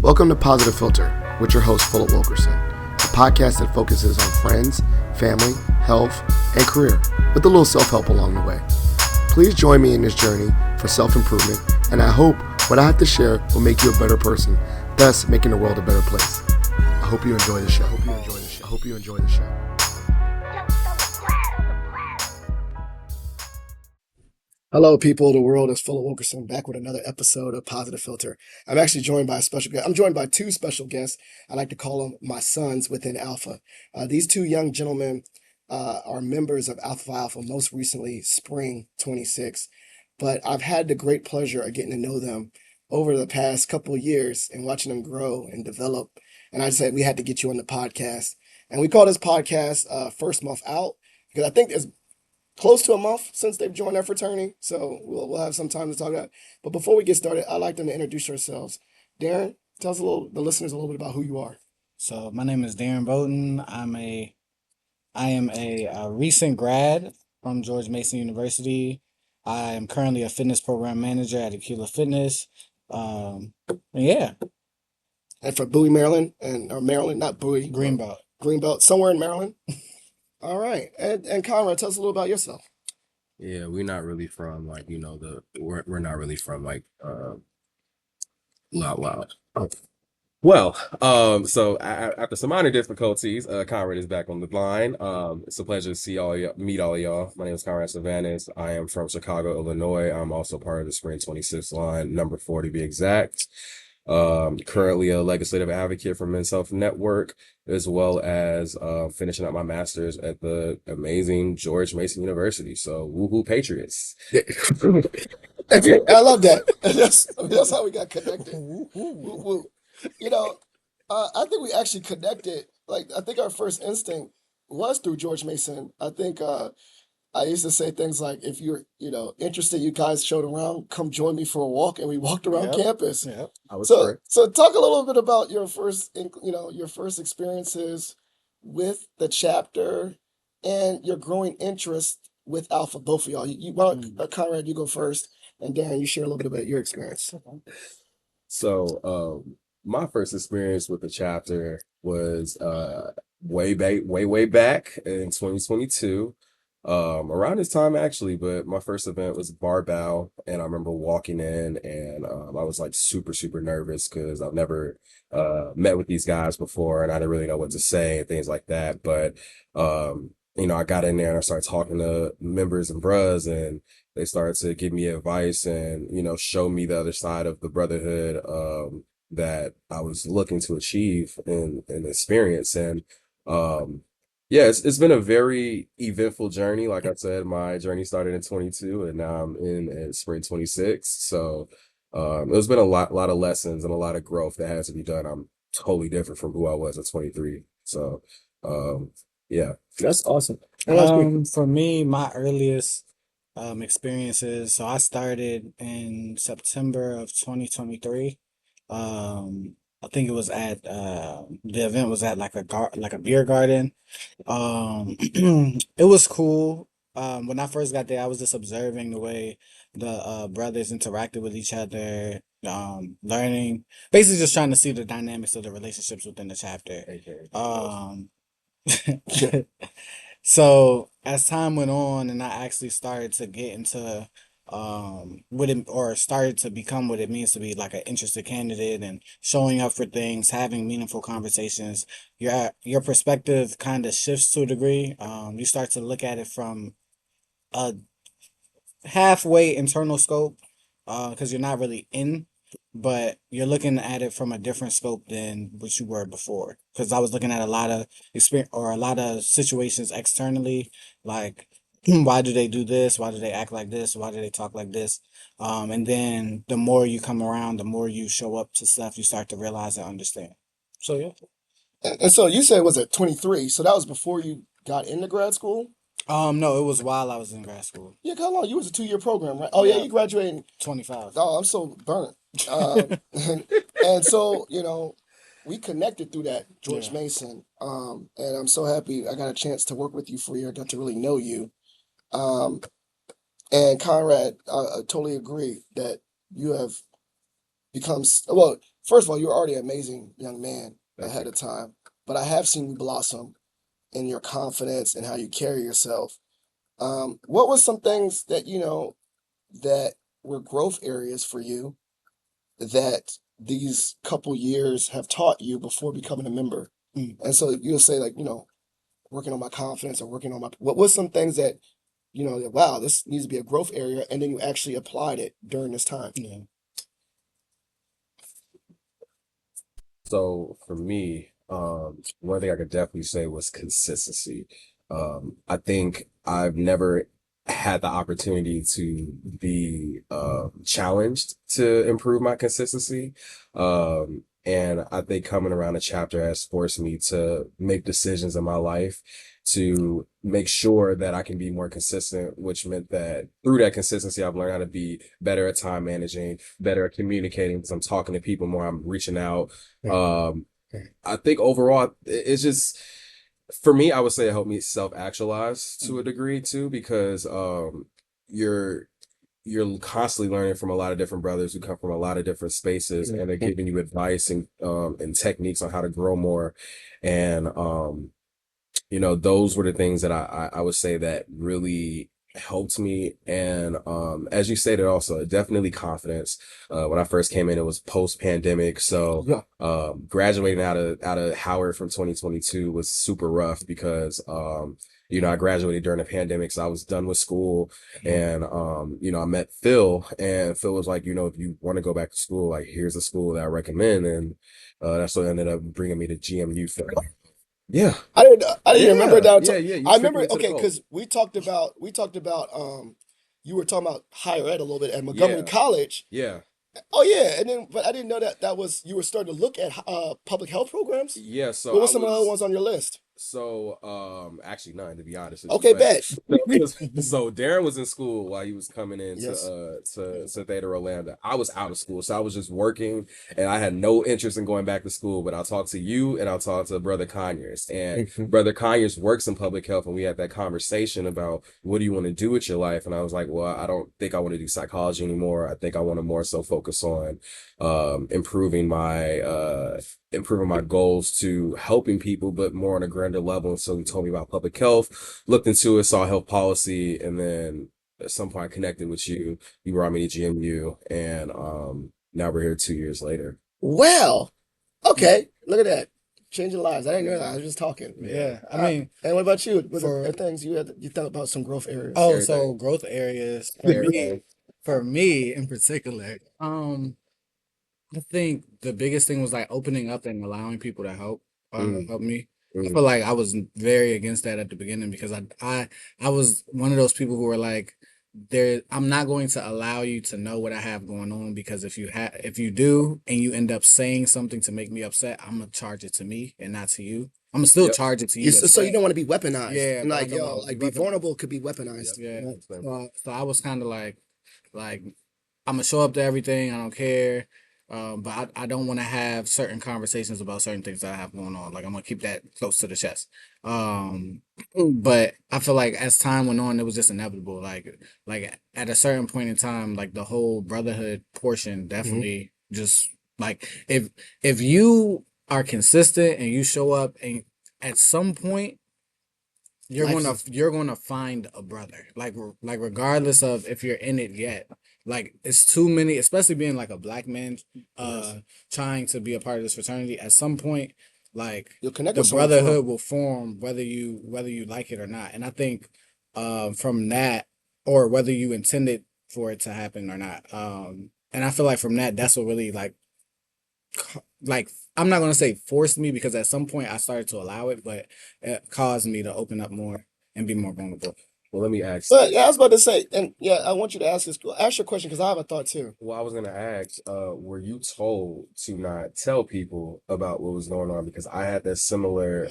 Welcome to Positive Philter with your host, Philip Wilkerson, a podcast that focuses on friends, family, health, and career, with a little self-help along the way. Please join me in this journey for self-improvement, and I hope what I have to share will make you a better person, thus making the world a better place. I hope you enjoy the show. I hope you enjoy the show. Hello, people. The world is Philip Wilkerson, back with another episode of Positive Philter. I'm actually joined by a special guest. I'm joined by two special guests. I like to call them my sons within Alpha. These two young gentlemen are members of Alpha Phi Alpha, most recently Spring 26. But I've had the great pleasure of getting to know them over the past couple of years and watching them grow and develop. And I said we had to get you on the podcast. And we call this podcast First Month Out, because I think it's close to a month since they've joined our fraternity, so we'll have some time to talk about it. But before we get started, I'd like them to introduce yourselves. Daryn, tell us the listeners a little bit about who you are. So my name is Daryn Boden. I am a recent grad from George Mason University. I am currently a fitness program manager at Aquila Fitness. Yeah. And for Bowie, Maryland, or Maryland, not Bowie. Greenbelt, somewhere in Maryland. All right. And Conrad, tell us a little about yourself. Yeah, we're not really from we're not really from loud. Well, so after some minor difficulties, Conrad is back on the line. It's a pleasure to meet all of y'all. My name is Conrad Sylvanus. I am from Chicago, Illinois. I'm also part of the Spring 26 line, number 4 to be exact. Currently a legislative advocate for Men's Health Network, as well as finishing up my master's at the amazing George Mason University. So woohoo Patriots. I love that. That's how we got connected. Woo. You know, I think we actually connected. I think our first instinct was through George Mason. I think I used to say things like, if you're, interested, you guys showed around, come join me for a walk. And we walked around campus. Yeah, So talk a little bit about your first experiences with the chapter and your growing interest with Alpha, both of y'all. Conrad, you go first. And Daryn, you share a little bit about your experience. So my first experience with the chapter was way back in 2022. Around this time actually, but my first event was Barbell, and I remember walking in and I was like super nervous because I've never met with these guys before and I didn't really know what to say and things like that. But I got in there and I started talking to members and bros, and they started to give me advice and show me the other side of the brotherhood that I was looking to achieve and experience. And yeah, it's been a very eventful journey. Like I said, my journey started in 22 and now I'm in spring 26. So there's been a lot of lessons and a lot of growth that has to be done. I'm totally different from who I was at 23. So yeah. That's awesome. For me, my earliest experiences, so I started in September of 2023. I think it was at the event was at like a beer garden. It was cool. When I first got there, I was just observing the way the brothers interacted with each other, learning, basically just trying to see the dynamics of the relationships within the chapter. So as time went on and I actually started to get into started to become what it means to be like an interested candidate and showing up for things, having meaningful conversations, your perspective kind of shifts to a degree. You start to look at it from a halfway internal scope, because you're not really in, but you're looking at it from a different scope than what you were before. Because I was looking at a lot of experience or a lot of situations externally, like why do they do this? Why do they act like this? Why do they talk like this? And then the more you come around, the more you show up to stuff, you start to realize and understand. So yeah. And so you said it was at 23, so that was before you got into grad school? No, it was while I was in grad school. Yeah, how long? You was a 2-year program, right? Oh yeah, you graduated in 25. Oh, I'm so burnt. And so, we connected through that, George Mason. And I'm so happy I got a chance to work with you for a year. I got to really know you. And Conrad, I totally agree that you have become, first of all, you're already an amazing young man Thank ahead you. of time, but I have seen you blossom in your confidence and how you carry yourself. What was some things that that were growth areas for you that these couple years have taught you before becoming a member? And so you'll say like, working on my confidence or working on my what was some things that that, wow, this needs to be a growth area, and then you actually applied it during this time. Yeah. So for me, one thing I could definitely say was consistency. I think I've never had the opportunity to be challenged to improve my consistency. And I think coming around a chapter has forced me to make decisions in my life to make sure that I can be more consistent, which meant that through that consistency, I've learned how to be better at time managing, better at communicating because I'm talking to people more, I'm reaching out. Um, I think overall, it's just for me, I would say it helped me self-actualize to a degree too, because you're you're constantly learning from a lot of different brothers who come from a lot of different spaces, and they're giving you advice and techniques on how to grow more. And those were the things that I would say that really helped me. And as you stated also, definitely confidence. When I first came in, it was post-pandemic. So Yeah. graduating out of Howard from 2022 was super rough because I graduated during the pandemic, so I was done with school. And I met Phil, and Phil was like, if you want to go back to school, like here's a school that I recommend. And that's what ended up bringing me to GMU. Yeah. I didn't remember Yeah, downtown. yeah, yeah. You I tricked remember, me into the okay, cult. because we talked about you were talking about higher ed a little bit at Montgomery Yeah, College. yeah, Oh yeah, and then but I didn't know that was you were starting to look at public health programs. yeah. So What I were some of the other was ones on your list? actually none to be honest with you, Okay, but bet. so Daryn was in school while he was coming into Yes. to Theta Orlando. I was out of school, so I was just working, and I had no interest in going back to school. But I'll talk to you, and I'll talk to Brother Conyers, and Brother Conyers works in public health, and we had that conversation about what do you want to do with your life, and I was like, well, I don't think I want to do psychology anymore. I think I want to more so focus on improving my goals to helping people, but more on a grander level. And so he told me about public health, looked into it, saw health policy, and then at some point I connected with you. You brought me to GMU, and now we're here 2 years later. Well, okay. Look at that. Changing lives. I didn't know that. I was just talking. Yeah. I mean, And what about you? Was for there things you thought about some growth areas? so Everything. growth areas Everything. for me in particular, I think the biggest thing was like opening up and allowing people to help me. I feel like I was very against that at the beginning because I was one of those people who were like, I'm not going to allow you to know what I have going on because if you do and you end up saying something to make me upset, I'm gonna charge it to me and not to you. I'm gonna still Yep. charge it to you. So you don't want to be weaponized. Yeah, And but I like, don't yo, want to like be be weaponized. vulnerable could be weaponized. Yeah. Yes, ma'am. So I was kind of like I'm gonna show up to everything. I don't care. But I don't want to have certain conversations about certain things that I have going on. Like I'm gonna keep that close to the chest. But I feel like as time went on, it was just inevitable. Like at a certain point in time, like the whole brotherhood portion definitely just like if you are consistent and you show up and at some point you're gonna find a brother like regardless of if you're in it yet, like it's too many, especially being like a black man trying to be a part of this fraternity at some point, like You'll connect the with someone for brotherhood will form whether you like it or not. And I think from that, or whether you intended for it to happen or not, and I feel like from that, that's what really like I'm not gonna say forced me because at some point I started to allow it, but it caused me to open up more and be more vulnerable. Well, let me ask But yeah, I was about to say, and yeah, I want you to ask your question because I have a thought too. Well, I was gonna ask, were you told to not tell people about what was going on? Because I had that similar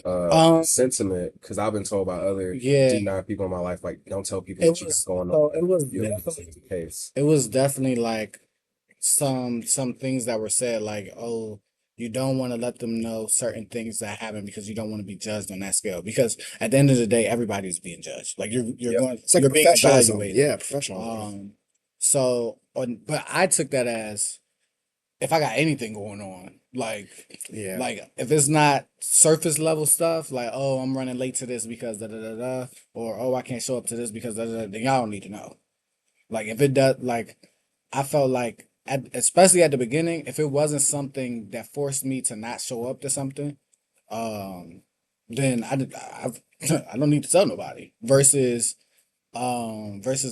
sentiment because I've been told by other Yeah, D9 people in my life, like, don't tell people it what you got was going so on. it was You know, definitely that's the case. it was definitely like some things that were said like, oh, you don't want to let them know certain things that happen because you don't want to be judged on that scale, because at the end of the day everybody's being judged, like you're Yep. going It's like you're a being professionalism. evaluated. Yeah, professionalism. But I took that as if I got anything going on, like Yeah. like if it's not surface level stuff, like oh I'm running late to this because da da da da, or oh I can't show up to this because da da da, then y'all don't need to know. Like if it does, like I felt like especially at the beginning, if it wasn't something that forced me to not show up to something, um, then I don't need to tell nobody. Versus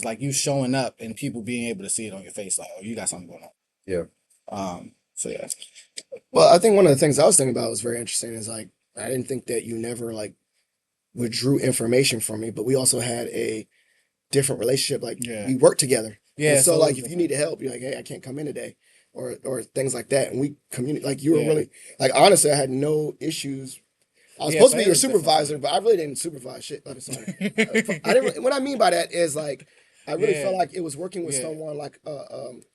like you showing up and people being able to see it on your face, like oh you got something going on. Yeah. So yeah. Well, I think one of the things I was thinking about was very interesting is like I didn't think that you never like withdrew information from me, but we also had a different relationship. Like Yeah. we worked together, and Yeah, so so like it's if you need different. help, you're like, hey, I can't come in today, or things like that, and we communicate. Like you were Yeah. really like honestly, I had no issues. I was Yeah, supposed to be your Fahira's different for supervisor, me. but I really didn't supervise shit. Like, sorry, I didn't. What I mean by that is like I really Yeah. felt like it was working with Yeah. someone like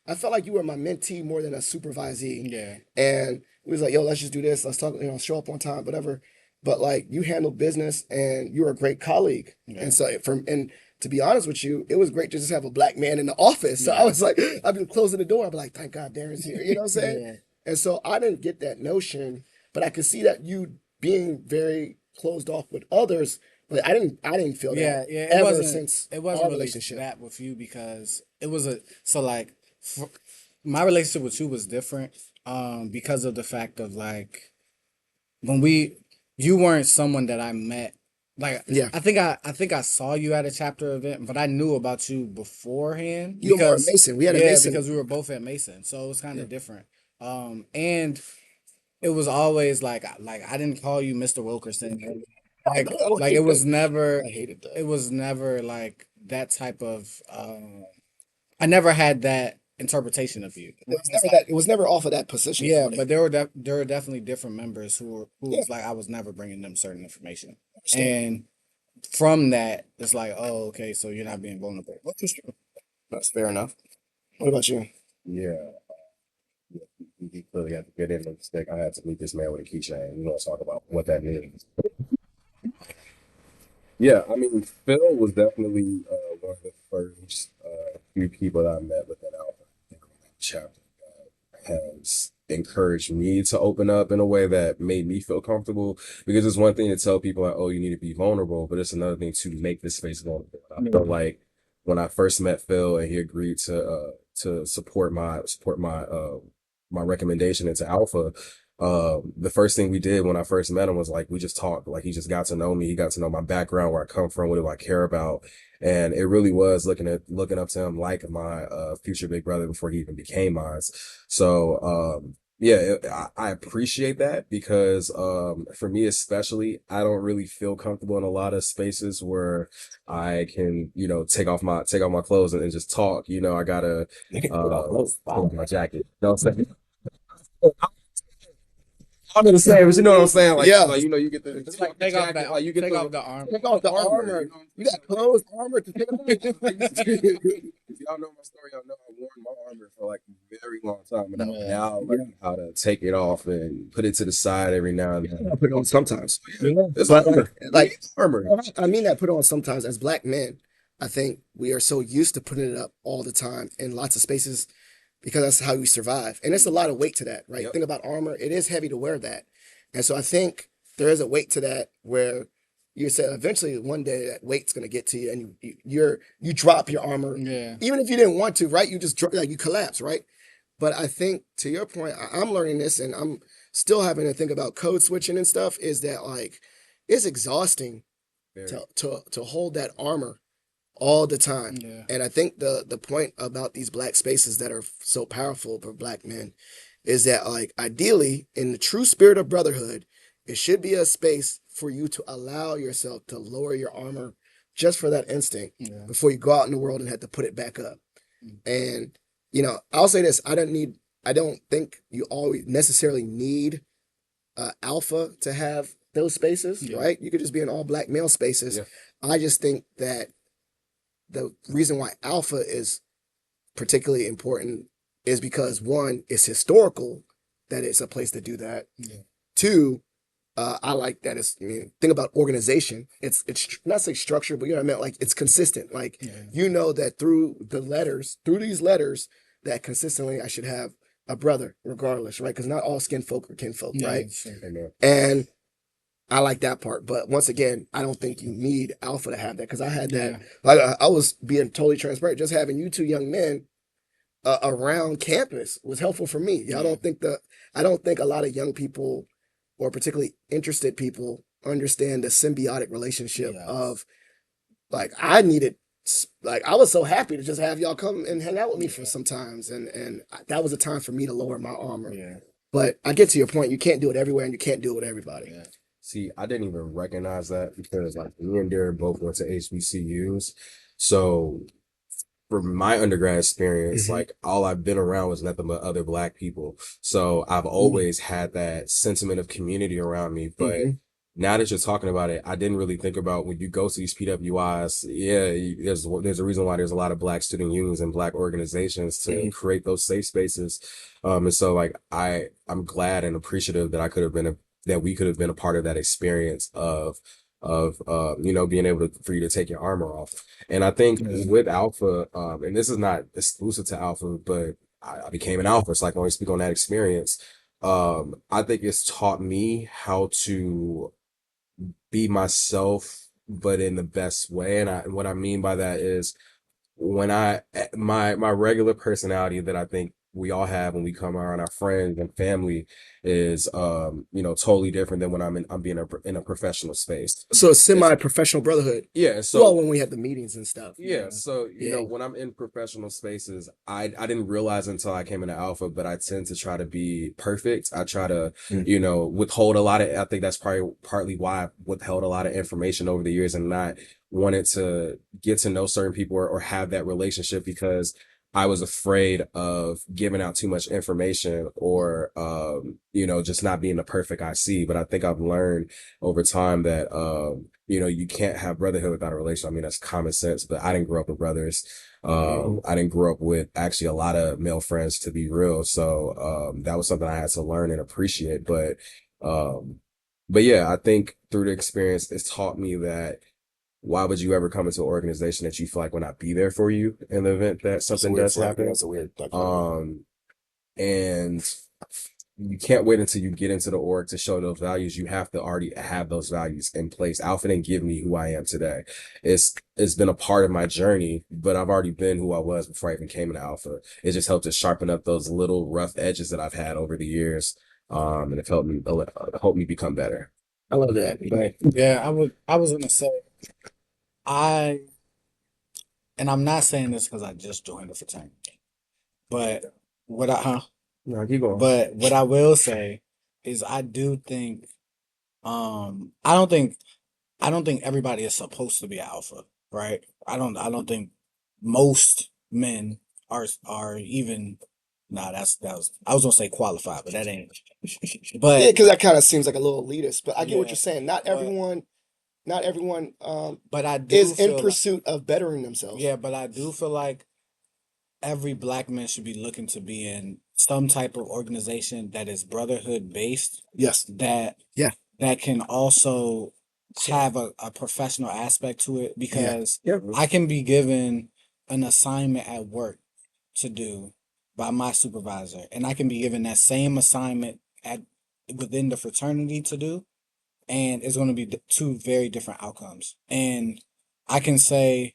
I felt like you were my mentee more than a supervisee, Yeah. and we was like, yo, let's just do this. Let's talk. Show up on time, whatever. But like you handled business, and you were a great colleague, Yeah. and so from and to be honest with you, it was great to just have a black man in the office. So I Yeah. was like, I'd be closing the door. I'd be like, thank God Darren's here. You know what I'm saying? Yeah. And so I didn't get that notion, but I could see that you being very closed off with others. But I didn't feel that Yeah, yeah, ever since it our wasn't really relationship. that with you because it was a so like my relationship with you was different because of the fact of like when we you weren't someone that I met like Yeah, I think I saw you at a chapter event, but I knew about you beforehand you were more a because Mason. We had a yeah, Mason. because we were both at Mason. So it was kind Yeah. of different. And it was always like I didn't call you Mr. Wilkerson. Like I hated that. it was never like that type of I never had that interpretation of you. It Where was it's never like that. It was never off of that position yeah, quality. but there were definitely different members who Yeah, was like I was never bringing them certain information. I understand. And from that it's like, oh, okay, so you're not being vulnerable. Which is true. That's fair enough. What about you? Yeah. He clearly had to get in the stick. I had to meet this man with a keychain. We want to talk about what that means. Yeah, I mean, Phil was definitely one of the first few people that I met within Alpha. I think on that chapter has encouraged me to open up in a way that made me feel comfortable. Because it's one thing to tell people like, "Oh, you need to be vulnerable," but it's another thing to make this space vulnerable. I felt like when I first met Phil and he agreed to support my recommendation into Alpha. The first thing we did when I first met him was like we just talked. Like he just got to know me. He got to know my background, where I come from, what do I care about, and it really was looking up to him like my future big brother before he even became mine. So yeah, I appreciate that because for me especially, I don't really feel comfortable in a lot of spaces where I can take off my clothes and just talk. I gotta put on my jacket. You know what I'm saying? I'm gonna say, but you know what I'm saying? Yeah. You get the It's take like off the jacket, like you get take the off the arm. Take off the armor. armor. You know what I'm You saying? got clothes, armor to take off. If y'all know my story, y'all know I worn my armor for like a very long time, and I'm Yeah. now learning how to take it off and put it to the side every now and then. I put it on sometimes. It's But armor. like Armor. I mean that put on sometimes as black men. I think we are so used to putting it up all the time in lots of spaces because that's how we survive. And there's a lot of weight to that, right? Yep. Think about armor. It is heavy to wear that. And so I think there is a weight to that where you said eventually one day that weight's going to get to you and you drop your armor. Yeah. Even if you didn't want to, right? You just drop, like you collapse, right? But I think to your point, I'm learning this and I'm still having to think about code switching and stuff is that like it's exhausting Very. to hold that armor all the time. Yeah. And I think the point about these black spaces that are so powerful for black men is that like ideally in the true spirit of brotherhood, it should be a space for you to allow yourself to lower your armor just for that instinct Yeah. before you go out in the world and have to put it back up. Mm. And I'll say this, I don't think you always necessarily need alpha to have those spaces, Yeah. right? You could just be in all black male spaces. Yeah. I just think that the reason why alpha is particularly important is because one, it's historical that it's a place to do that. Yeah. Two, I like that it's think about organization. It's not say structure, but you know what I meant. Like it's consistent. Like Yeah. that through these letters, that consistently I should have a brother regardless, right? Because not all skin folk are kinfolk, Yeah, right? sure. And I like that part. But once again, I don't think you need alpha to have that, because I had that. Yeah. Like I was being totally transparent. Just having you two young men around campus was helpful for me. Yeah. I don't think a lot of young people, or particularly interested people, understand the symbiotic relationship Yes. of, like, I needed, like, I was so happy to just have y'all come and hang out with me for Yeah. some times, and that was a time for me to lower my armor. Yeah. But I get to your point. You can't do it everywhere, and you can't do it with everybody. Yeah. See, I didn't even recognize that because like me and Daryn both went to HBCUs. So from my undergrad experience, Mhm. like all I've been around was nothing but other black people. So I've always had that sentiment of community around me. But Mhm. now that you're talking about it, I didn't really think about when you go to these PWIs. Yeah, there's a reason why there's a lot of black student unions and black organizations to Mhm. create those safe spaces. And so like I'm glad and appreciative that I could have been that we could have been a part of that experience of you know, being able to for you to take your armor off. And I think Yeah. with Alpha, and this is not exclusive to Alpha, but I became an Alpha, so I can only speak on that experience. I think it's taught me how to be myself, but in the best way. And what I mean by that is when my regular personality that I think we all have when we come around our friends and family is you know, totally different than when I'm being in a professional space. So a It's semi-professional brotherhood. yeah, Well, so when we had the meetings and stuff. yeah, so you Yeah. know, when I'm in professional spaces, I didn't realize until I came into Alpha, but I tend to try to be perfect. I try to, you know, withhold a lot of, I think that's probably partly why I withheld a lot of information over the years and not wanted to get to know certain people or have that relationship because I was afraid of giving out too much information or you know, just not being the perfect IC. But I think I've learned over time that you know, you can't have brotherhood without a relation. I mean, that's common sense, but I didn't grow up with brothers. I didn't grow up with actually a lot of male friends, to be real. So, that was something I had to learn and appreciate. Um, but yeah, I think through the experience, it's taught me that why would you ever come into an organization that you feel like will not be there for you in the event that something does happen? That's a weird. And you can't wait until you get into the org to show those values. You have to already have those values in place. Alpha didn't give me who I am today. It's been a part of my journey, but I've already been who I was before I even came into Alpha. It just helped to sharpen up those little rough edges that I've had over the years. And it helped me become better. I love that. But Yeah, I was gonna say I and I'm not saying this because I just joined the fraternity, but what I huh? No, keep going. But what I will say is I do think I don't think everybody is supposed to be alpha, right? I don't think most men are even that was I was gonna say qualified, but that ain't. yeah, But because that kind of seems like a little elitist. But I get what yeah, you're saying. but Not everyone but I is do in feel like pursuit of bettering themselves. yeah, but I do feel like every black man should be looking to be in some type of organization that is brotherhood based, Yes. that Yeah. that can also So, have a professional aspect to it, yeah. because Yeah. I can be given an assignment at work to do by my supervisor, and I can be given that same assignment at within the fraternity to do, and it's going to be two very different outcomes. And I can say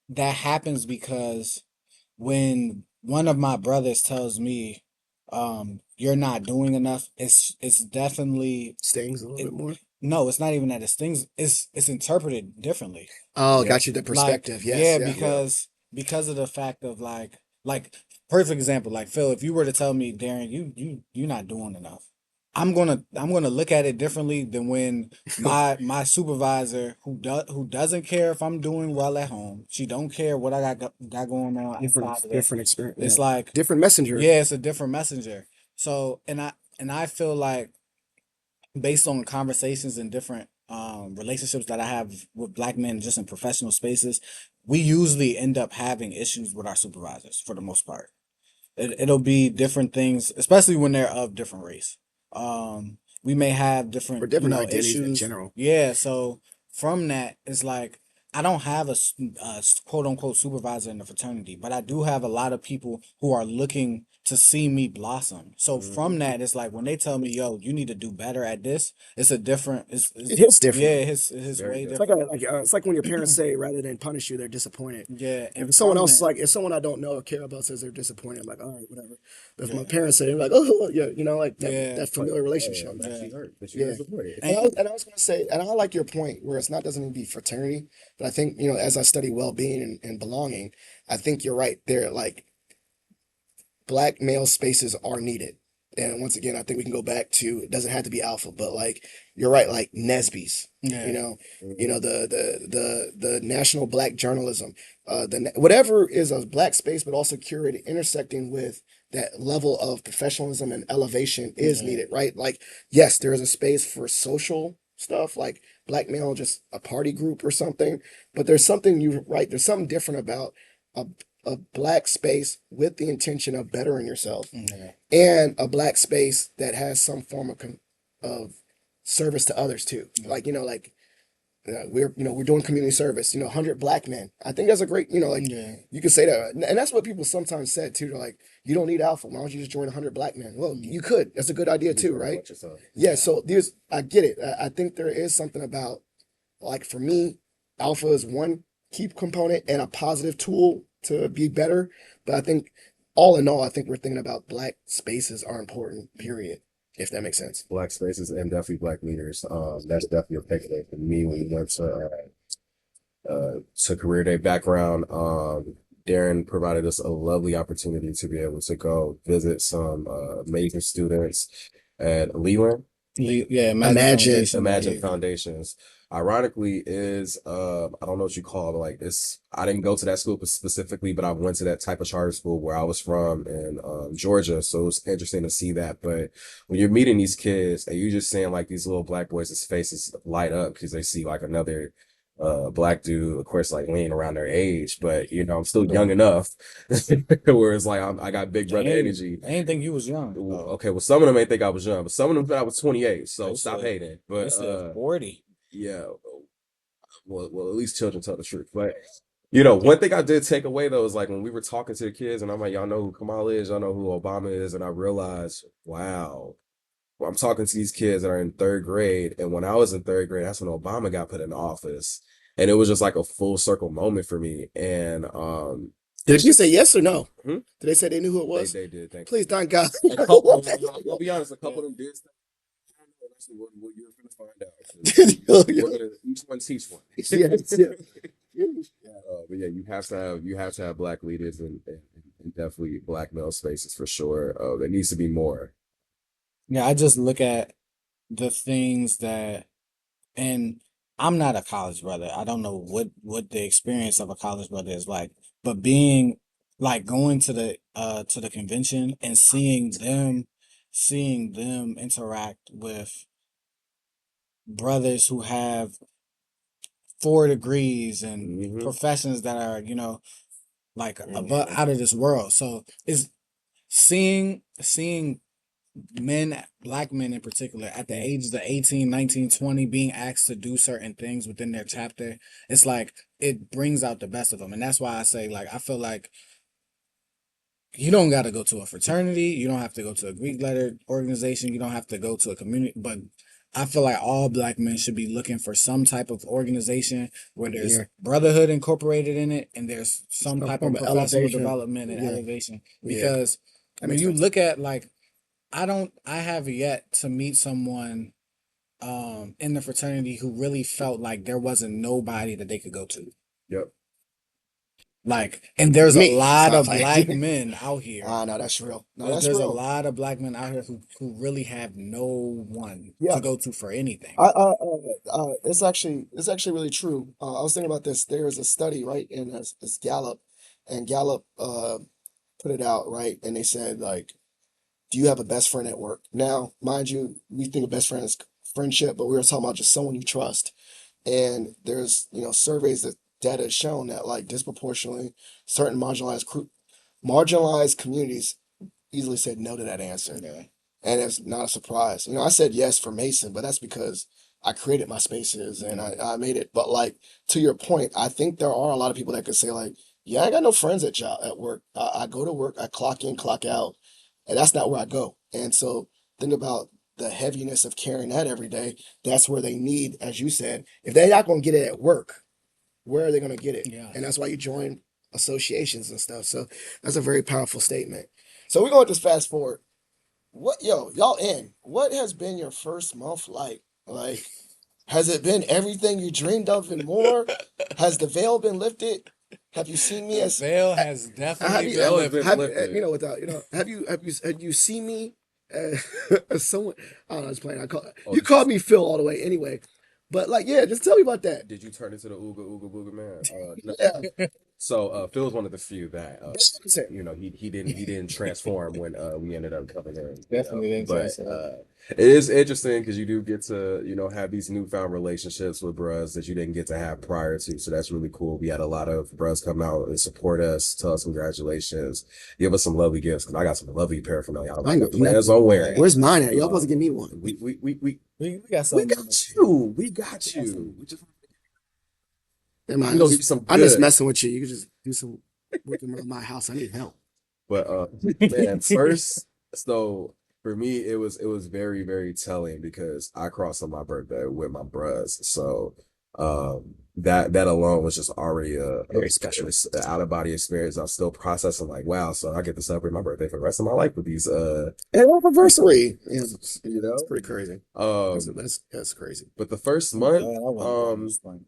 that happens because when one of my brothers tells me, you're not doing enough, it's definitely Stings a little it, bit more. no, it's not even that it's things, it's interpreted differently. Oh, Yeah. got you. The Like, perspective. Yes. yeah, Yeah. because of the fact of like perfect example, like Phil, if you were to tell me, Daryn, you're not doing enough, I'm gonna look at it differently than when my supervisor, who doesn't care if I'm doing well at home, she don't care what I got going on outside of it. Different experience. It's Yeah. like, Different messenger. yeah, it's a different messenger. So and I feel like, based on conversations and different relationships that I have with black men just in professional spaces, we usually end up having issues with our supervisors for the most part. It'll be different things, especially when they're of different race. We may have Or different, different identities in issues. general. Yeah, so from that, it's like I don't have a quote unquote supervisor in the fraternity, but I do have a lot of people who are looking to see me blossom. So from that, it's like when they tell me, "Yo, you need to do better at this," it's a different. It hits different. Yeah, it's Very way It's different. it's like when your parents say rather than punish you, they're disappointed. Yeah, And and if someone from else is that, like, if someone I don't know or care about says they're disappointed, I'm like, all right, whatever. But if my yeah, parents say, they're like, oh, well, yeah, you know, like yeah, that familiar relationship. I'm yeah, actually hurt that you Yeah. guys supported. and And I was gonna say, and I like your point where it's not doesn't need to be fraternity, but I think, you know, as I study well-being and belonging, I think you're right. They're like black male spaces are needed. And once again, I think we can go back to it doesn't have to be alpha, but like you're right, like Nesby's, yeah, you know the national black journalism, whatever is a black space, but also curated, intersecting with that level of professionalism and elevation is yeah, needed, right? Like yes, there is a space for social stuff, like black male, just a party group or something, but there's something you right. There's something different about a a black space with the intention of bettering yourself yeah, and a black space that has some form of service to others too. yeah, Like, we're doing community service, 100 black men. I think that's a great, like yeah, you could say that. And that's what people sometimes said too. They're like, you don't need alpha. Why don't you just join 100 black men? Well, you could. That's a good idea You too, join a right? bunch of stuff. Yeah. yeah, So I get it. I think there is something about, like for me, alpha is one key component and a positive tool to be better. But I think all in all, I think we're thinking about black spaces are important, period. If that makes sense. Black spaces and definitely black leaders. That's definitely a takeaway for me when we went to career day background. Daryn provided us a lovely opportunity to be able to go visit some amazing students at Leland. yeah. Imagine Imagine. Foundation, Imagine yeah, Foundations. Ironically, is I don't know what you call it, like it's I didn't go to that school specifically, but I went to that type of charter school where I was from in Georgia. So it was interesting to see that. But when you're meeting these kids and you're just seeing like these little black boys' faces light up because they see like another black dude, of course, like laying around their age, but I'm still young enough where it's like I got big brother energy. I didn't think you was young. Okay, well, some of them ain't think I was young, but some of them thought I was 28. So They stop said hating. they But said 40. yeah, well, at least children tell the truth. But one thing I did take away though is like when we were talking to the kids, and I'm like, y'all know who Kamal is, y'all know who Obama is, and I realized, wow, well, I'm talking to these kids that are in third grade, and when I was in third grade, that's when Obama got put in office, and it was just like a full circle moment for me. And Did you say yes or no? hmm? Did they say they knew who it they was? they did. Thank Please, thank God. you. A couple, I'll be honest, a couple of them did. I don't know. That's what you're gonna find out. 'Cause we're gonna each one teach one. Yes, yeah. But yeah, you have to have black leaders and definitely black male spaces for sure. There needs to be more. Yeah, I just look at the things that, and I'm not a college brother. I don't know what the experience of a college brother is like, but being like going to the convention and seeing them interact with brothers who have 4 degrees and Hmm. professions that are, like above Hmm. out of this world. So it's seeing men, black men in particular, at the ages of 18, 19, 20, being asked to do certain things within their chapter, it's like it brings out the best of them. And that's why I say, like, I feel like you don't got to go to a fraternity, you don't have to go to a Greek letter organization, you don't have to go to a community, but I feel like all black men should be looking for some type of organization where there's Yeah. brotherhood incorporated in it and there's some Some type of form of professional elevation. development and Yeah. elevation. Yeah. Because That when makes you sense. look at like I have yet to meet someone in the fraternity who really felt like there wasn't nobody that they could go to. Yep. Like, and there's a Me. lot Stop of playing. black men out here. No, that's real. No, There's, that's there's a real. lot of black men out here who really have no one Yeah. to go to for anything. It's actually really true. I was thinking about this. There's a study, right, and it's Gallup, and Gallup put it out, right, and they said like, do you have a best friend at work? Now, mind you, we think of best friend as friendship, but we were talking about just someone you trust. And there's surveys that data has shown that like disproportionately certain marginalized communities easily said no to that answer. Yeah. And it's not a surprise. I said yes for Mason, but that's because I created my spaces and I made it. But like to your point, I think there are a lot of people that could say like, Yeah, I ain't got no friends at work. I go to work, I clock in, clock out, and that's not where I go. And so think about the heaviness of carrying that every day. That's where they need, as you said, if they're not going to get it at work, where are they going to get it? Yeah. And that's why you join associations and stuff. So that's a very powerful statement. So we're going to just fast forward. Y'all in? What has been your first month like? Like, has it been everything you dreamed of and more? Has the veil been lifted? Have you seen me The as veil has have definitely you been Veil has been lifted. lifted. without have you seen me as someone? I don't know. I was playing. Oh, You did you, called me Phil all the way anyway, but like yeah, just tell me about that. did you turn into the Ooga Ooga Booga man? No. Yeah, So Phil's one of the few that 100%. he didn't transform when we ended up coming in. Definitely didn't But transform. it is interesting because you do get to have these newfound relationships with bros that you didn't get to have prior to. So that's really cool. We had a lot of bros come out and support us, tell us congratulations, give us some lovely gifts. Because I got some lovely paraphernalia. I I know. got plans on wearing. Where's mine at? Y'all supposed to give me one. We got We some. got you. We got you. We just Never mind. we gonna give you some I'm just good. messing with you. You can just do some work around my house. I need help. But man, first, so for me, it was very, very telling because I crossed on my birthday with my bros. So that alone was just already Very special. an out of body experience. I'm still processing like, wow, so I get to celebrate my birthday for the rest of my life with these Anniversary. Yeah, you that's know. pretty crazy. Um That's crazy. but the first Yeah, month, that was fun.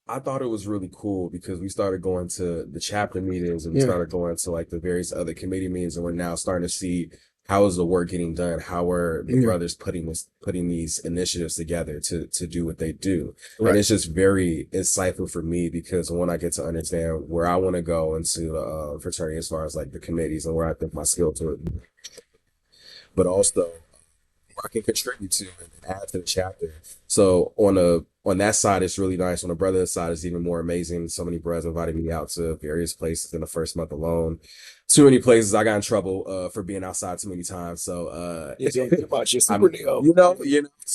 I thought it was really cool because we started going to the chapter meetings and we Yeah. started going to like the various other committee meetings, and we're now starting to see how is the work getting done, how are the Yeah. brothers putting these initiatives together to do what they do. Right. And it's just very insightful for me because when I get to understand where I want to go into fraternity as far as like the committees and where I think my skill to it, but also I can contribute to and add to the chapter. So on that side, it's really nice. On the brother side, it's even more amazing. So many brothers invited me out to various places in the first month alone. Too many places. I got in trouble for being outside too many times. So About your I'm super Neo.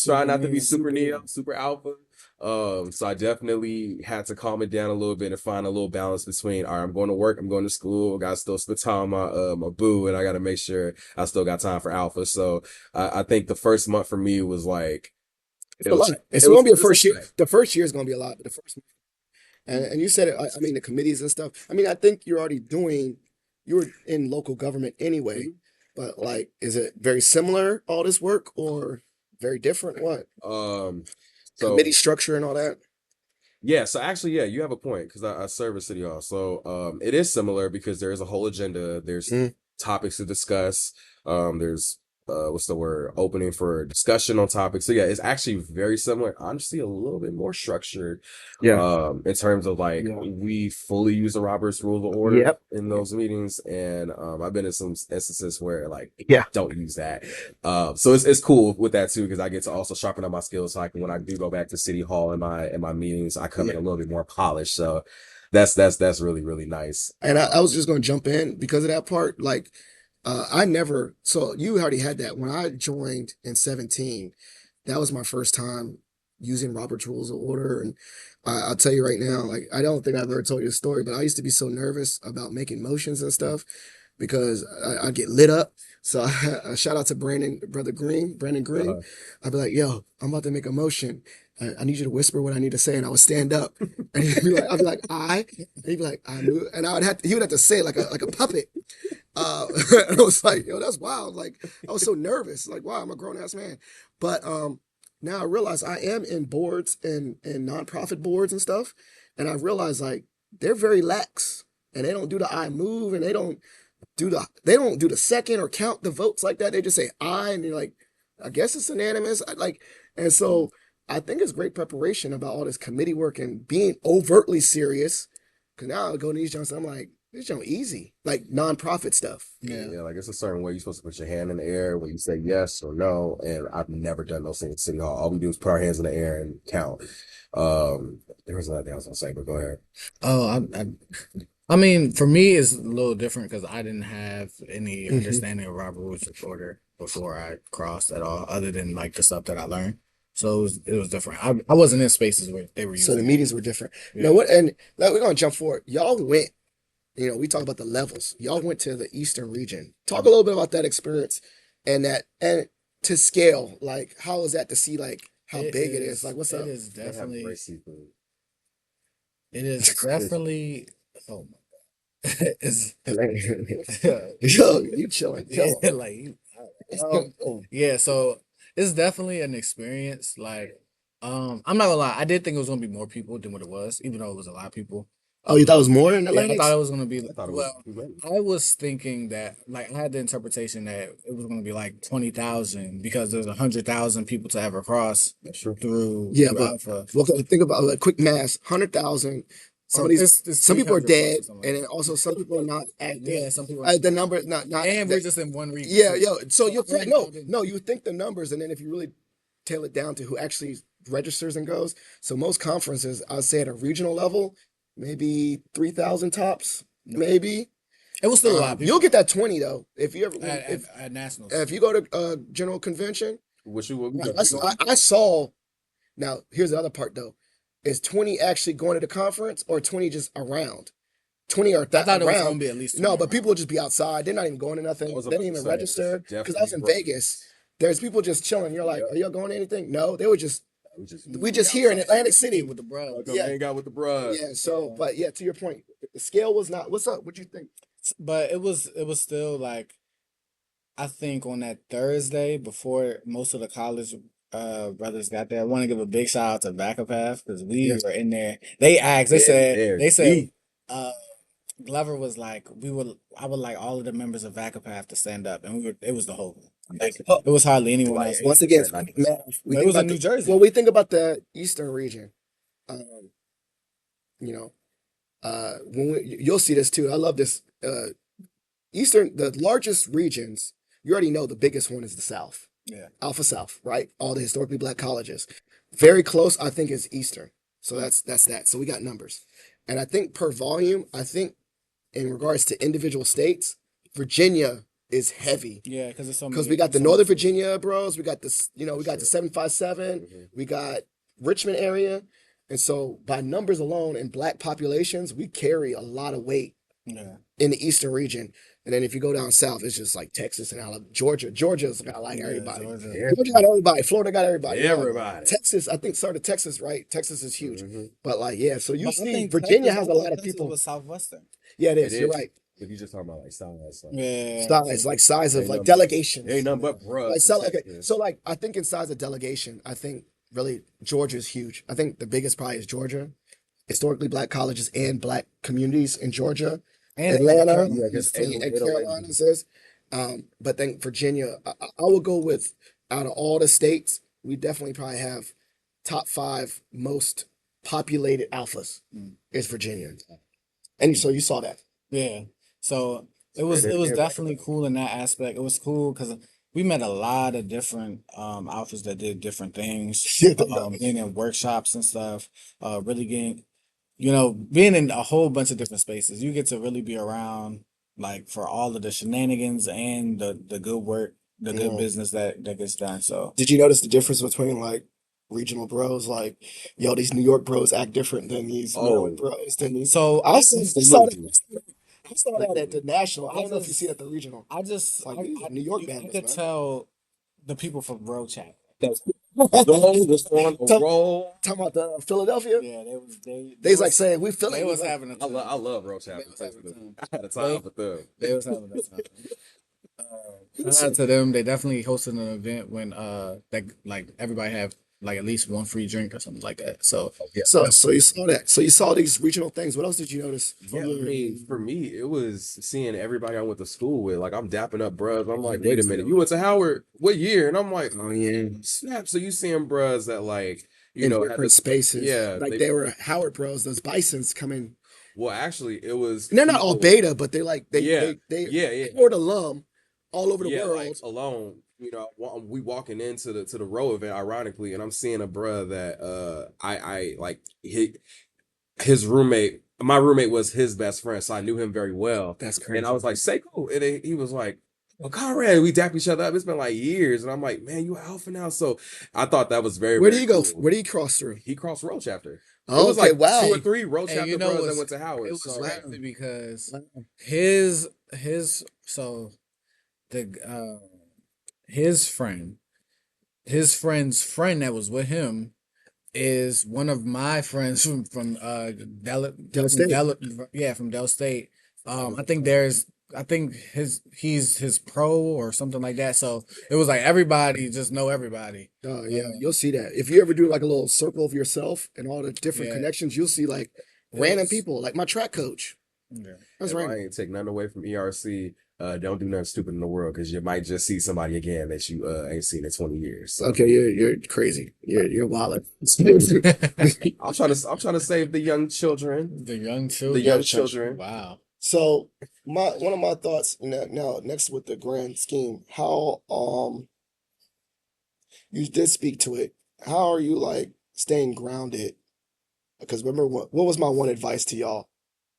try not to be super Super neo, Neo. super alpha. So I definitely had to calm it down a little bit and find a little balance between, all right, I'm going to work, I'm going to school, I got to still spend time with my boo, and I got to make sure I still got time for alpha. So I think the first month for me was like, It's a lot. It's going to be a first year. lot. The first year is going to be a lot, but the first and you said it. I mean, the committees and stuff. I mean, I think you were in local government anyway, but like, is it very similar, all this work, or very different? What? So Committee structure and all that? yeah, so actually, yeah, you have a point because I serve at City Hall. So it is similar because there is a whole agenda. There's Mm. topics to discuss. There's what's the word? Opening for discussion on topics. So yeah, it's actually very similar. Honestly, a little bit more structured. Yeah. In terms of like Yeah. we fully use the Robert's Rule of Order Yep. in those meetings, and I've been in some instances where like Yeah. don't use that. So it's cool with that too because I get to also sharpen up my skills. So I can when I do go back to City Hall in my meetings, I come in a little bit more polished. So that's really really nice. And I was just going to jump in because of that part. Like, I never, so you already had that. When I joined in 17, that was my first time using Robert's Rules of Order. And I'll tell you right now, like, I don't think I've ever told you a story, but I used to be so nervous about making motions and stuff because I get lit up. So shout out to Brandon Green. I'd be like, yo, I'm about to make a motion. I need you to whisper what I need to say, and I would stand up, and I'd be like, and he'd be like, I knew, and he would have to say it like a puppet. And I was like, yo, that's wild. Like, I was so nervous. Like, wow, I'm a grown ass man. But now I realize I am in boards and nonprofit boards and stuff, and I realize like they're very lax, and they don't do the I move, and they don't do the second or count the votes like that. They just say I, and you're like, I guess it's unanimous. And so I think it's great preparation about all this committee work and being overtly serious. Cause now I go to these jobs, I'm like, this joint easy, like nonprofit stuff. Yeah, like it's a certain way you're supposed to put your hand in the air when you say yes or no. And I've never done those things at City Hall. All we do is put our hands in the air and count. There was another thing I was gonna say, but go ahead. Oh, I mean, for me, it's a little different because I didn't have any Mhm. understanding of Robert Woods Order before I crossed at all, other than like the stuff that I learned. So it was different. I wasn't in spaces where they were So the using it. meetings were different. Yeah. Now what? And now we're gonna jump forward. Y'all went we talk about the levels. Y'all went to the Eastern region. Talk a little bit about that experience and to scale. Like, how is that to see like how big it is? Like, what's up? It is They have definitely. great seafood. It is definitely. Oh my god! It's Yo, you chilling? yeah, Chill. like yeah. So it's definitely an experience. Like, I'm not gonna lie. I did think it was gonna be more people than what it was, even though it was a lot of people. Oh, you thought it was more in Yeah, I Atlantic? thought it was gonna be. I thought it was Well, too many. I was thinking that, like, I had the interpretation that it was gonna be like 20,000 because there's 100,000 people to ever cross That's true. through Yeah, but Alpha. well, think about like quick math: 100,000. Some Or of these, it's some people are 300 plus dead, or something and like then also some people are not active. that. Yeah, some people. The number not And we're just in one region. yeah, Too. yo. So you think no, 100,000. no, you think the numbers, and then if you really tail it down to who actually registers and goes. So most conferences, I'd say at a regional level, maybe 3,000 tops, maybe. It was still a lot of people. You'll get that 20 though if you ever at nationals. if you go to general convention. What you what we I saw. Now here's the other part though: is 20 actually going to the conference or 20 just around? 20 or I thought it was gonna around. be at least 20 No, but around. people will just be outside. They're not even going to nothing. I was They about didn't to even say, register it's because I was in definitely Vegas. There's people just chilling. You're like, Yeah. are y'all going to anything? No, they were just we just be here in outside. Atlantic City. with the bro. Come Yeah. hang out with the bruh. Yeah. So, but yeah, to your point, the scale was not. What's up? What you think? But it was still like, I think on that Thursday before most of the college brothers got there. I want to give a big shout out to Vacapath because we Yes. were in there. They asked. They There, said deep. Glover was like, I would like all of the members of Vacapath to stand up, and it was the whole like it was hardly anyone Like, else. Once again, like, man, we But it think was about in New Jersey. Well, we think about the Eastern region. You know, you'll see this too. I love this. The largest regions, you already know the biggest one is the South. Yeah. Alpha South, right? All the historically black colleges. Very close, I think, is Eastern. So that's that. So we got numbers. And I think per volume, I think in regards to individual states, Virginia is heavy. Yeah, because it's so Because many. we got the so Northern much- Virginia bros, we got this, we got the 757, we got Richmond area. And so by numbers alone in black populations, we carry a lot of weight Yeah. in the Eastern region. And then if you go down south, it's just like Texas and Alabama. Georgia's got like Yeah, everybody. Georgia. Georgia got everybody. Florida got everybody. Everybody. Texas, I think started Texas, right? Texas is huge. But like, yeah, so you But I see think Virginia Texas- has a I thought lot of Texas people. was Southwestern. Yeah, it is. It You're is. right. But you just talking about like size. Like, Yeah. Size, like size of Ain't like nothing- delegations. ain't nothing but bruh. Like, so, okay, Texas. so like I think in size of delegation, I think really Georgia's huge. I think the biggest probably is Georgia. Historically black colleges and black communities in Georgia. And Atlanta, Yeah, I guess and Atlanta. Carolinas is. But then Virginia, I will go with out of all the states, we definitely probably have top 5 most populated alphas is Virginia. And so you saw that. Yeah. So it was definitely cool in that aspect. It was cool because we met a lot of different alphas that did different things. Being in workshops and stuff. Really getting, being in a whole bunch of different spaces. You get to really be around like for all of the shenanigans and the good work, the good business that gets done. So Did you notice the difference between like regional bros? Like, yo, these New York bros act different than these New York bros. So I saw that at the national. I don't know if you see it at the regional. I just Like, these New York I bandits, could man. tell the people from Bro Chat. Gold was on a roll. Talking about the Philadelphia, Yeah, they was like saying we feel they like was having a I time. love Roach Chapter. I had a time with them. They was having a time. Shout out to them. They definitely hosted an event when that like everybody have like at least one free drink or something like that. So So you saw that. So you saw these regional things. What else did you notice? Yeah, I mean, for me, it was seeing everybody I went to school with. Like, I'm dapping up bruhs. I'm like, wait a minute, you went to Howard? What year? And I'm like, Oh yeah, snap. So you seeing bruhs that like, you in know, different spaces. yeah, like they were Howard bros. Those Bisons coming. Well, actually, it was. And they're not all beta, but they're like Yeah. Howard alum all over the world. Like alone. You know, we walking into the row event, ironically, and I'm seeing a bruh that I like his roommate. My roommate was his best friend, so I knew him very well. That's crazy. And I was like, "Say cool," and he was like, well, Conrad, we dap each other up. It's been like years, and I'm like, man, you alpha now. So I thought that was very, Where did very he go? cool. Where did he cross through? He crossed road chapter. It Oh, was okay, like two wow. or three road And you chapter know bros that what's went to Howard. it was So crazy because Wow. his so the his friend his friend's friend that was with him is one of my friends from Del State. From Del State. I think there's I think he's his pro or something like that. So it was like everybody just know everybody. Oh yeah, Uh, you'll see that. If you ever do like a little circle of yourself and all the different yeah, connections, you'll see like it random was. people, like my track coach. Yeah. That's if I random. ain't take nothing away from ERC, don't do nothing stupid in the world because you might just see somebody again that you ain't seen in 20 years. So Okay, you're crazy. You're wild. I'm trying to save the young children. The young The children. young children. Wow. So my one of my thoughts now next with the grand scheme, how you did speak to it. How are you like staying grounded? Because remember what was my one advice to y'all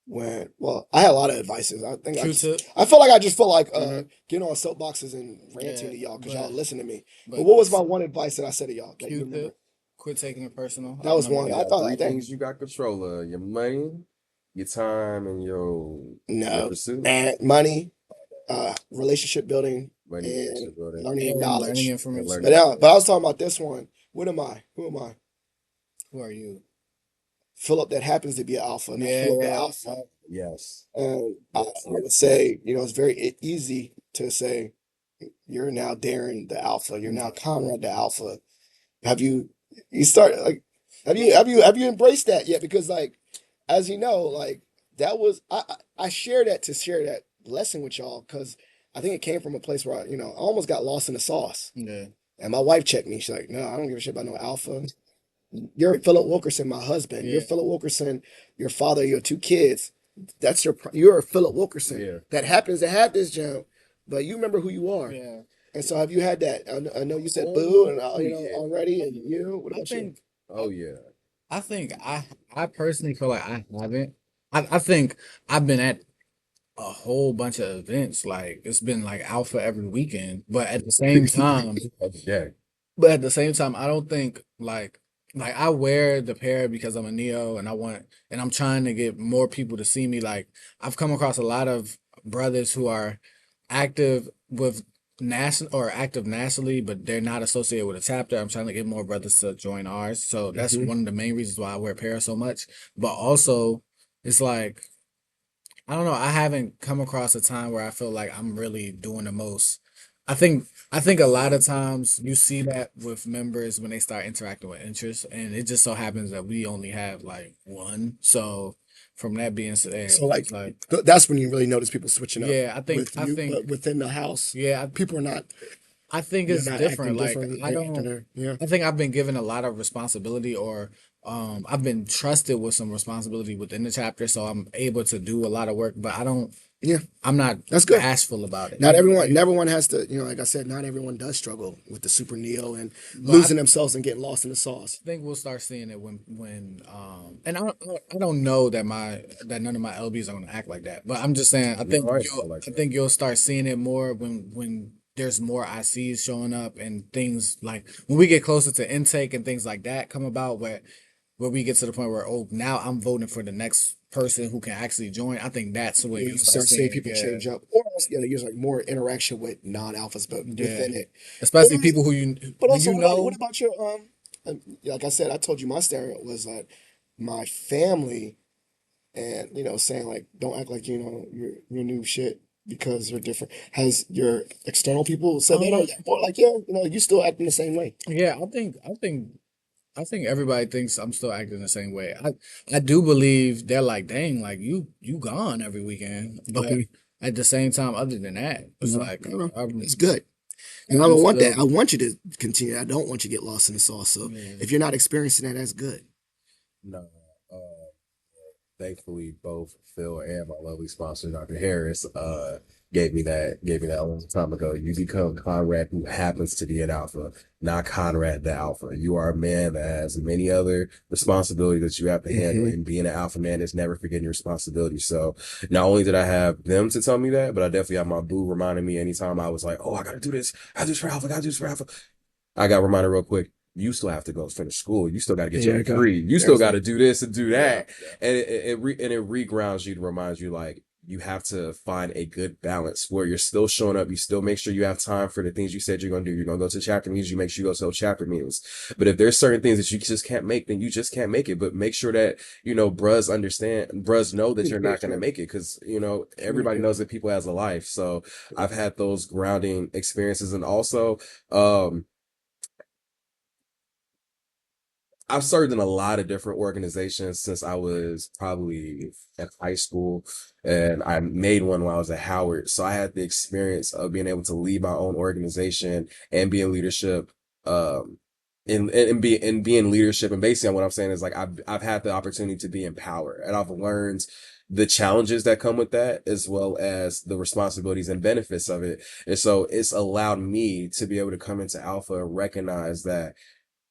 when I had a lot of advices. I think Q-tip. I felt like I just felt like Mhm. getting on soapboxes and ranting Yeah, to y'all because y'all but listen to me. But but what was my one advice that I said to y'all that you remember? Q-tip, quit taking it personal. I That was remember one. You I that. got thought I three think things you got control of: your money, your time, and your no, pursuit. and money, relationship building, Money, and relationship building, learning and And learning knowledge. and information. learning But I knowledge. was talking about this one. What am I? Who am I? Who are you? Philip that happens to be an alpha, not Philip the Yeah. alpha. Yes. And I Yes. would say, it's very easy to say, you're now Daryn the alpha. You're now Conrad the alpha. Have you start like, have you embraced that yet? Because like, as you know, like that was, I share that to share that lesson with y'all because I think it came from a place where I almost got lost in the sauce. Yeah. And my wife checked me. She's like, no, I don't give a shit about no alpha. You're Philip Wilkerson, my husband. You're Yeah. Philip Wilkerson, your father, your two kids. You're Philip Wilkerson Yeah. that happens to have this jump, but you remember who you are. Yeah. And so have you had that? I know you said boo Oh and yeah. already, and you. What I about you? think Oh yeah. I think I personally feel like I haven't. I think I've been at a whole bunch of events. Like it's been like alpha every weekend. But at the same time, Yeah. I don't think like I wear the pair because I'm a neo and I'm trying to get more people to see me. Like I've come across a lot of brothers who are active with national or active nationally, but they're not associated with a chapter. I'm trying to get more brothers to join ours. So that's Hmm. one of the main reasons why I wear pair so much. But also it's like I don't know. I haven't come across a time where I feel like I'm really doing the most. I think a lot of times you see that with members when they start interacting with interests, and it just so happens that we only have like one. So from that being said, So like it's like that's when you really notice people switching up yeah, with I you, but think within the house, yeah, people are not. I think They're it's not acting different. Like different I after don't. they're yeah. I think I've been given a lot of responsibility, or I've been trusted with some responsibility within the chapter, so I'm able to do a lot of work. But I don't. Yeah, I'm not that's good. bashful about it. Not everyone has to, like I said, not everyone does struggle with the super neo and But losing themselves and getting lost in the sauce. think we'll start seeing it when and I don't know that none of my LBs are gonna act like that. But I'm just saying No, I feel like I that. think you'll start seeing it more when there's more ICs showing up and things like when we get closer to intake and things like that come about where we get to the point where now I'm voting for the next person who can actually join. I think that's when You you start start seeing seeing people change up, or else, there's like more interaction with non-alphas, but yeah, within it. But especially people who but when also, you what know about your like I said, I told you my stereotype was that my family and saying like don't act like you're new shit because you're different. Has your external people said that or like you still acting the same way? yeah, I think everybody thinks I'm still acting the same way. I do believe they're like, dang, like you gone every weekend. But Okay, at the same time, other than that, it's no, like no, it's I'm good. And I I'm don't want that. still I want you to continue. I don't want you to get lost in the sauce. So yeah. if you're not experiencing that, that's good. No. Thankfully, both Phil and my lovely sponsor, Dr. Harris, gave me that a long time ago. You become Conrad who happens to be an alpha, not Conrad the alpha. You are a man that has many other responsibilities that you have to handle, and being an alpha man is never forgetting your responsibilities. So not only did I have them to tell me that, but I definitely have my boo reminding me anytime I was like, oh, I gotta do this, I gotta do this for alpha, I gotta do this for alpha. I got reminded real quick. You still have to go finish school. You still got to get your degree. You still got to do this and do that, and it regrounds you to remind you like you have to find a good balance where you're still showing up. You still make sure you have time for the things you said you're going to do. You're going to go to chapter meetings. You make sure you go to those chapter meetings. But if there's certain things that you just can't make, then you just can't make it. But make sure that bruhs know that you're not going to make it, because everybody knows that people has a life. So I've had those grounding experiences, and also I've served in a lot of different organizations since I was probably in high school, and I made one while I was at Howard. So I had the experience of being able to lead my own organization and be in leadership, be in leadership. And basically, what I'm saying is like I've had the opportunity to be in power, and I've learned the challenges that come with that, as well as the responsibilities and benefits of it. And so it's allowed me to be able to come into Alpha and recognize that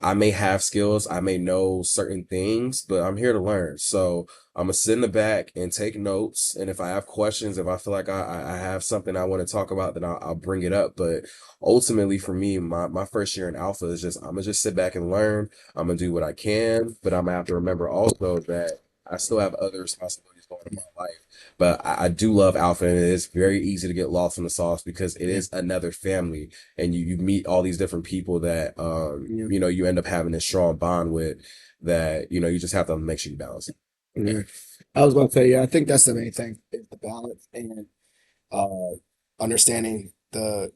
I may have skills, I may know certain things, but I'm here to learn. So I'm gonna sit in the back and take notes. And if I have questions, if I feel like I have something I want to talk about, then I'll bring it up. But ultimately, for me, my first year in Alpha is just I'm gonna just sit back and learn. I'm gonna do what I can, but I'm gonna have to remember also that I still have other responsibilities going in my life. But I do love Alpha, and it is very easy to get lost in the sauce because it is another family, and you meet all these different people that you end up having this strong bond with, that you just have to make sure you balance it. Yeah. I was going to say, yeah, I think that's the main thing is the balance and uh, understanding the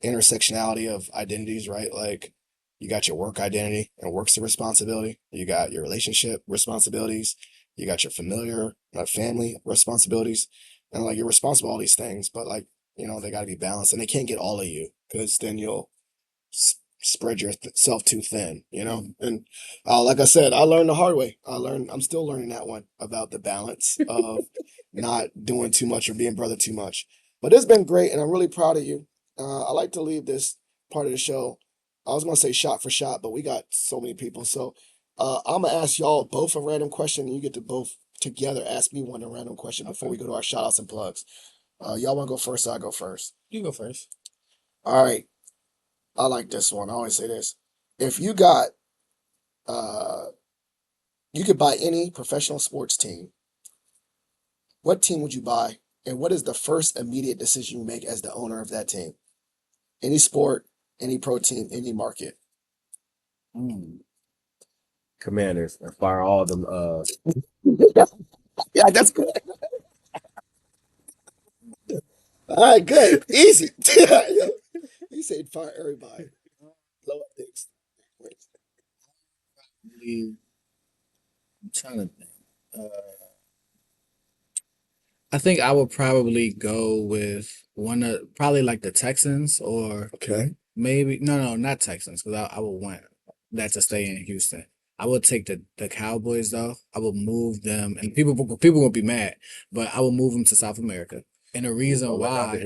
intersectionality of identities, right? Like you got your work identity and work's the responsibility. You got your relationship responsibilities. You got your familiar, family responsibilities. And like you're responsible for all these things, but like, they got to be balanced and they can't get all of you because then you'll spread yourself too thin, And like I said, I learned the hard way. I'm still learning that one about the balance of not doing too much or being brother too much. But it's been great, and I'm really proud of you. I like to leave this part of the show. I was gonna say shot for shot, but we got so many people. So I'm gonna ask y'all both a random question, and you get to both together ask me one a random question before we go to our shout outs and plugs. Y'all wanna go first, or I go first? You go first. All right. I like this one. I always say this. If you got uh you could buy any professional sports team, what team would you buy? And what is the first immediate decision you make as the owner of that team? Any sport, any pro team, any market. Commanders, and fire all of them. Yeah, that's good. All right, good. Easy. You said fire everybody. Low ethics. I'm trying to think. I think I would probably go with one of probably like the Texans, or Okay. maybe no, not Texans, because I would want that to stay in Houston. I would take the Cowboys though. I would move them, and people will be mad, but I would move them to South America. And the reason why,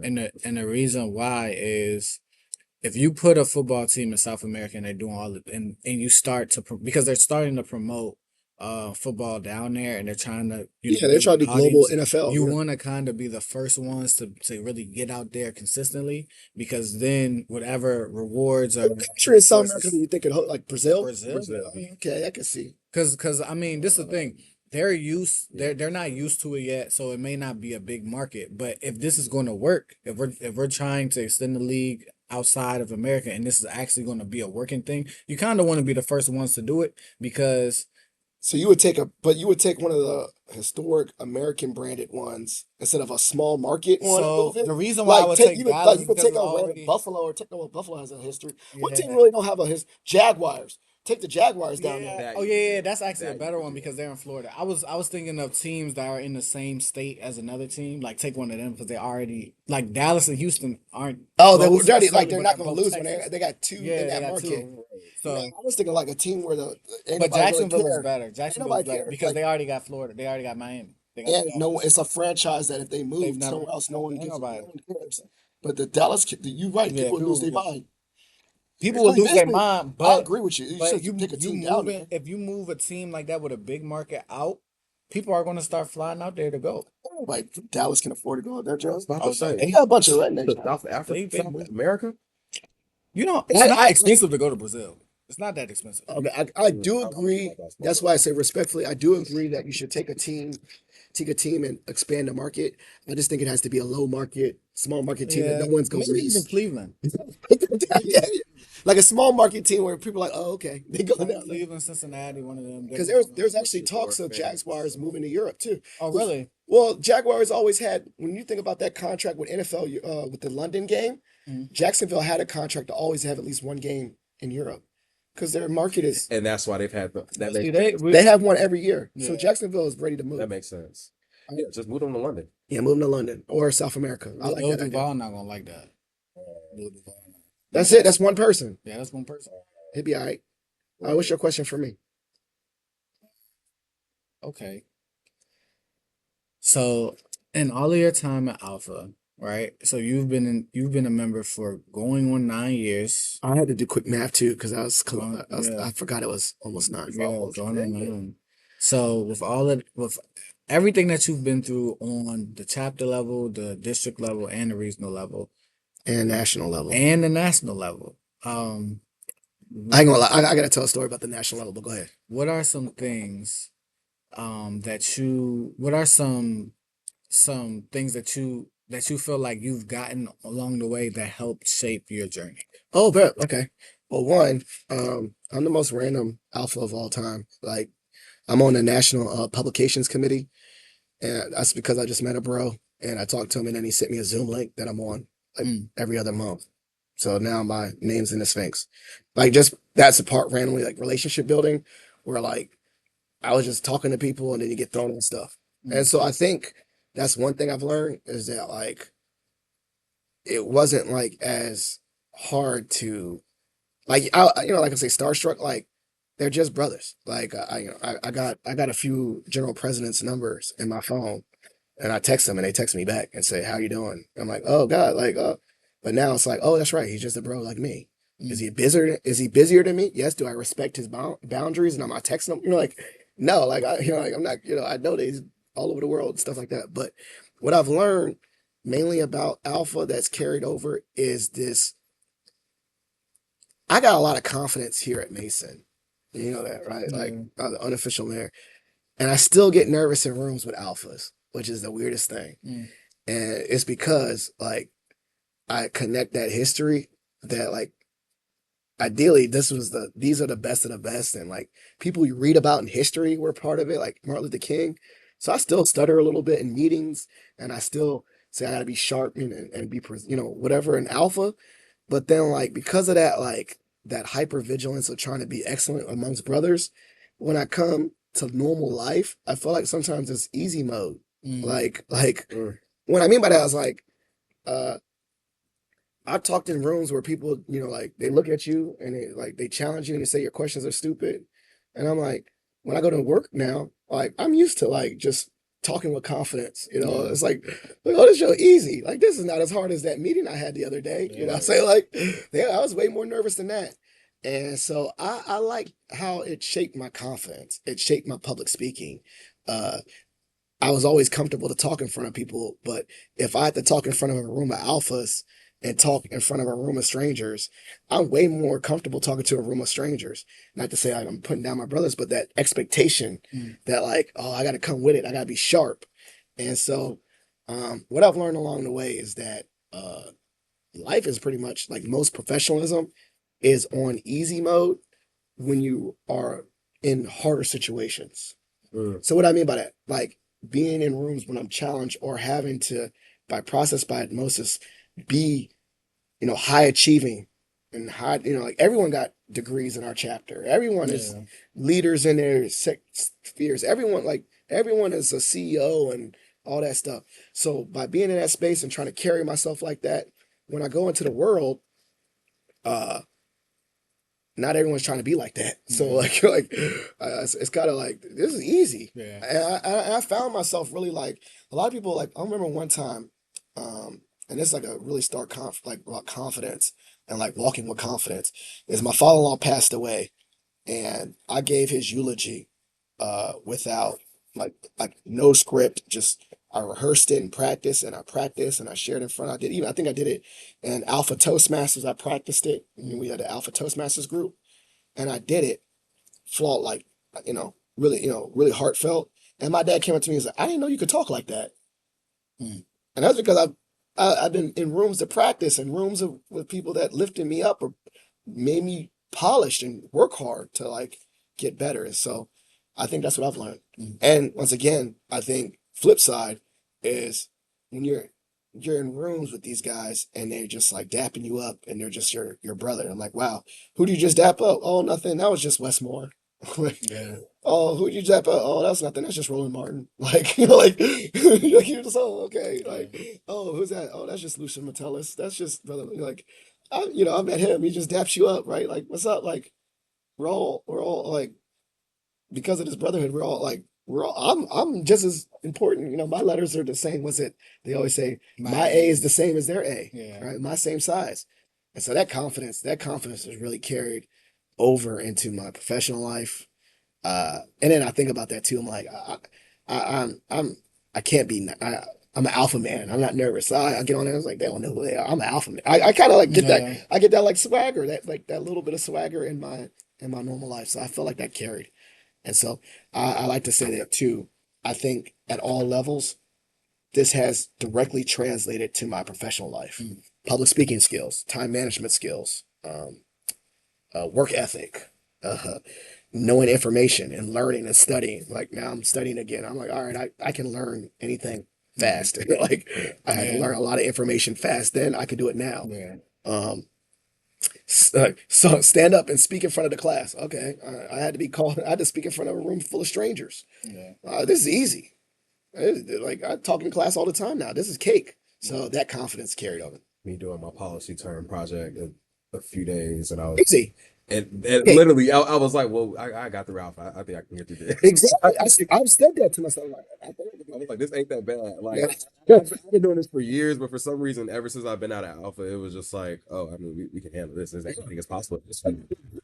and the reason why is if you put a football team in South America and they're doing all of, and you start to because they're starting to promote football down there, and they're trying to Yeah, they're build trying to an do global audience. NFL. You Yeah. want to kind of be the first ones to really get out there consistently, because then whatever rewards or What country in South America do resources. you think like Brazil? Brazil. Okay, I can see. Cause I mean, this is the thing. They're not used to it yet, so it may not be a big market. But if this is going to work, if we're trying to extend the league outside of America, and this is actually going to be a working thing, you kind of want to be the first ones to do it, because So you would take one of the historic American branded ones instead of a small market one and so move it. the reason why I Like would take take you would Dallas like you is could because take it's a random already Buffalo or take no Buffalo has a history. What team yeah. really don't have a his Jaguars? Take the Jaguars down there. Yeah. Oh yeah. That's actually a better one because they're in Florida. I was thinking of teams that are in the same state as another team. Like take one of them because they already like Dallas and Houston aren't Oh, close they're already like necessarily, they're but not they're going to both lose when Texas. they got two in Yeah, they that got market. two. No, So, I was thinking like a team where the ain't but nobody really Jacksonville is care. better. Ain't Jacksonville is nobody better care. because Like they already got Florida. They already got Miami. They got the And no, Dallas. it's a franchise that if they They've move never. somewhere else, no one Ain't gives, nobody. no one cares. But the Dallas, you're right. Yeah, People lose their yeah. mind. People will lose their Eventually, mind, I but agree with you. You but should you pick a you team down moving there. if you move a team like that with a big market out, people are going to start flying out there to go. Like Dallas can afford to go out there, I Joe. was about Oh, to say, They got a bunch of rednecks. South Africa, they South moved. America. You know, it's not expensive to go to Brazil. It's not that expensive. Okay, I Mm, do I like agree. basketball. That's why I say respectfully, I do agree that you should take a team and expand the market. I just think it has to be a low market, small market team that Yeah, no one's gonna maybe even miss. Cleveland. Yeah, like a small market team where people are like, oh, okay, they go Like down there. Cleveland, Cincinnati, one of them. Because They're gonna there's What's actually your talks of fans? Jaguars moving to Europe too. Oh, really? Well, Jaguars always had, when you think about that contract with NFL, with the London game, Mhm. Jacksonville had a contract to always have at least one game in Europe because their market is, And that's why they've had that See, makes they have one every year. So yeah. Jacksonville is ready to that move. makes sense. Yeah, just move them to London. Yeah, moving to London or South America. I like Lil that idea. Duval not gonna like that. Lil Duval. That's it. That's one person. Yeah, that's one person. It'd be all right. What's your question for me? Okay. So, in all of your time at Alpha, right? So you've been a member for going on 9 years. I had to do quick math too because Yeah, I forgot it was almost nine. yeah, going on 9. So with everything that you've been through on the chapter level, the district level, and the regional level, And national level. and the national level, I ain't gonna lie. I gotta tell a story about the national level, but go ahead. what are some things what are some things that you feel like you've gotten along the way that helped shape your journey? Oh, bet. Okay. Well, one, I'm the most random alpha of all time. Like, I'm on the national publications committee, and that's because I just met a bro and I talked to him, and then he sent me a Zoom link that I'm on like Mm. every other month. So now my name's in the Sphinx. Like, just that's the part randomly, like relationship building, where like I was just talking to people and then you get thrown on stuff. And Mm. so I think that's one thing I've learned is that like it wasn't like as hard to like like I say starstruck, like they're just brothers. Like I got a few general presidents numbers in my phone and I text them and they text me back and say, how you doing? I'm like, oh God, like but now it's like, oh, that's right, he's just a bro like me. Is Mm. he busier? Is he busier than me? Yes. Do I respect his boundaries? And I'm not texting him. Like no, like like I'm not. I know that he's all over the world and stuff like that. But what I've learned mainly about Alpha that's carried over is this. I got a lot of confidence here at Mason. You know that, right? Like Yeah. the unofficial mayor, and I still get nervous in rooms with alphas, which is the weirdest thing. Mm. And it's because like I connect that history that like ideally these are the best of the best and like people you read about in history were part of it like Martin Luther King. So I still stutter a little bit in meetings and I still say I gotta be sharp and be whatever in alpha, but then like because of that like that hyper vigilance of trying to be excellent amongst brothers, when I come to normal life I feel like sometimes it's easy mode. Mm. Like what I mean by that is like uh I've talked in rooms where people, like they look at you and they challenge you and they say your questions are stupid. And I'm like, when I go to work now, like I'm used to like just talking with confidence. Yeah. It's like, oh, this show easy. Like this is not as hard as that meeting I had the other day. Yeah. I say like, yeah, I was way more nervous than that. And so I like how it shaped my confidence. It shaped my public speaking. Uh, I was always comfortable to talk in front of people, but if I had to talk in front of a room of alphas and talk in front of a room of strangers, I'm way more comfortable talking to a room of strangers. Not to say like, I'm putting down my brothers, but that expectation Mm. that like, oh, I got to come with it. I got to be sharp. And so, what I've learned along the way is that life is pretty much like most professionalism is on easy mode when you are in harder situations. So what I mean by that, like being in rooms when I'm challenged or having to, by process by osmosis, be, high achieving and high, like everyone got degrees in our chapter. Everyone is Yeah. leaders in their spheres. Everyone is a CEO and all that stuff. So by being in that space and trying to carry myself like that, when I go into the world, uh, not everyone's trying to be like that. So it's kind of like, this is easy. Yeah. And I found myself really like, a lot of people, like, I remember one time, and it's like a really stark like about confidence and like walking with confidence, is my father-in-law passed away, and I gave his eulogy without like no script, just I rehearsed it in practice, and I practiced and I shared in front. I think I did it in Alpha Toastmasters. I practiced it. We had the Alpha Toastmasters group, and I did it flawed, like, really, really heartfelt. And my dad came up to me and said, "I didn't know you could talk like that." Mm. And that's because I've been in rooms of practice and rooms with people that lifted me up or made me polished and work hard to like get better. And so I think that's what I've learned. Mm. And once again, I think flip side is when you're in rooms with these guys and they're just like dapping you up and they're just your brother. I'm like, wow, who do you just dap up? Oh, nothing. That was just Westmore. Yeah. Oh, who'd you dap up? Oh, that's nothing. That's just Roland Martin. Like, like you're just, oh, okay. Like, oh, who's that? Oh, that's just Lucian Metellus. That's just brother. Like, I met him. He just daps you up, right? Like, what's up? Like, we're all like, because of this brotherhood, I'm just as important. My letters are the same. What's it? They always say my A is the same as their A, Yeah. right? My same size. And so that confidence is really carried over into my professional life. And then I think about that too. I'm like, I can't be, I'm an alpha man. I'm not nervous. So I get on there. I was like, they don't know who they are. I'm an alpha man. I kind of like get Yeah. that. I get that like swagger, that little bit of swagger in my normal life. So I feel like that carried. And so I like to say that too. I think at all levels, this has directly translated to my professional life. Mm. Public speaking skills, time management skills, work ethic, knowing information and learning and studying. Like now I'm studying again. I'm like, all right, I can learn anything fast. Like I had to Yeah. learn a lot of information fast then. I could do it now. Yeah. Um, so stand up and speak in front of the class. Okay. I had to be called, I had to speak in front of a room full of strangers. Yeah. This is easy. Like I talk in class all the time now. This is cake. So that confidence carried over. Me doing my policy term project in a few days, and I was Easy. and Okay. literally I was like, well, I got through Alpha. I think I can get through this. Exactly. I've said that to myself. I was like, this ain't that bad. Like Yeah. I've been doing this for years, but for some reason, ever since I've been out of Alpha, it was just like, oh, I mean, we can handle this. There's anything is possible.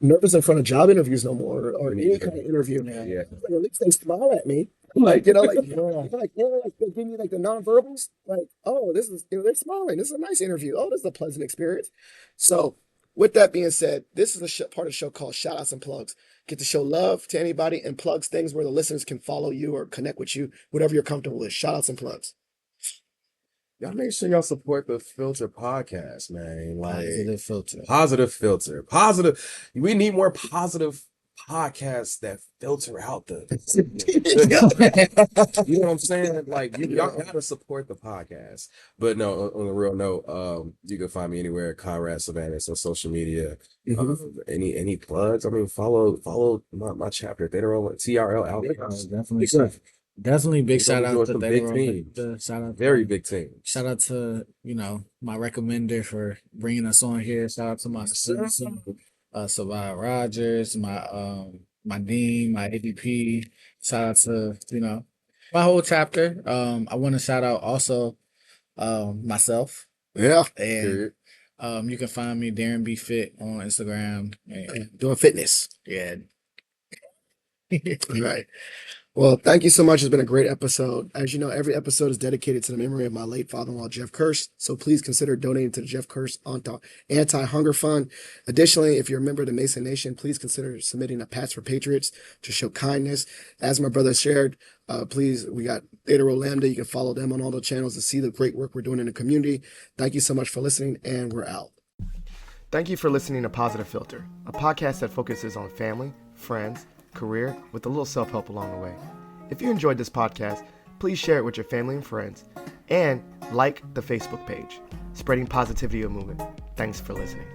Nervous in front of job interviews no more, or any kind of interview. Yeah. Like, at least they smile at me. Like, like, Yeah. like they give me like the nonverbals. Like, oh, this is, they're smiling. This is a nice interview. Oh, this is a pleasant experience. So, with that being said, this is a part of the show called Shout Outs and Plugs. Get to show love to anybody and plugs things where the listeners can follow you or connect with you, whatever you're comfortable with. Shout outs and plugs. Y'all make sure y'all support the Filter podcast, man. Like Positive Philter. Positive Filter. Positive. We need more positive podcasts that filter out the. You know what I'm saying? Like y'all gotta support the podcast. But no, on a real note, you can find me anywhere, Conrad Sylvanus on social media. Any plugs? I mean, follow my chapter. They don't want TRL out. Definitely big shout out to some big Daryn. teams. Shout out, Very big team. shout out to my recommender for bringing us on here. Shout out to my students, Sylvia Rogers, my dean, my ADP. Shout out to my whole chapter. I want to shout out also myself, Yeah. and you can find me Daryn Be Fit on Instagram. And Doing fitness. yeah, Right. Well, thank you so much. It's been a great episode. As you know, every episode is dedicated to the memory of my late father-in-law, Jeff Phirst. So please consider donating to the Jeff Phirst Anti-Hunger Fund. Additionally, if you're a member of the Mason Nation, please consider submitting a Patch for Patriots to show kindness. As my brother shared, please, we got Theta Rho Lambda. You can follow them on all the channels to see the great work we're doing in the community. Thank you so much for listening, and we're out. Thank you for listening to Positive Philter, a podcast that focuses on family, friends, career, with a little self-help along the way. If you enjoyed this podcast, please share it with your family and friends, and like the Facebook page, Spreading Positivity of Movement. Thanks for listening.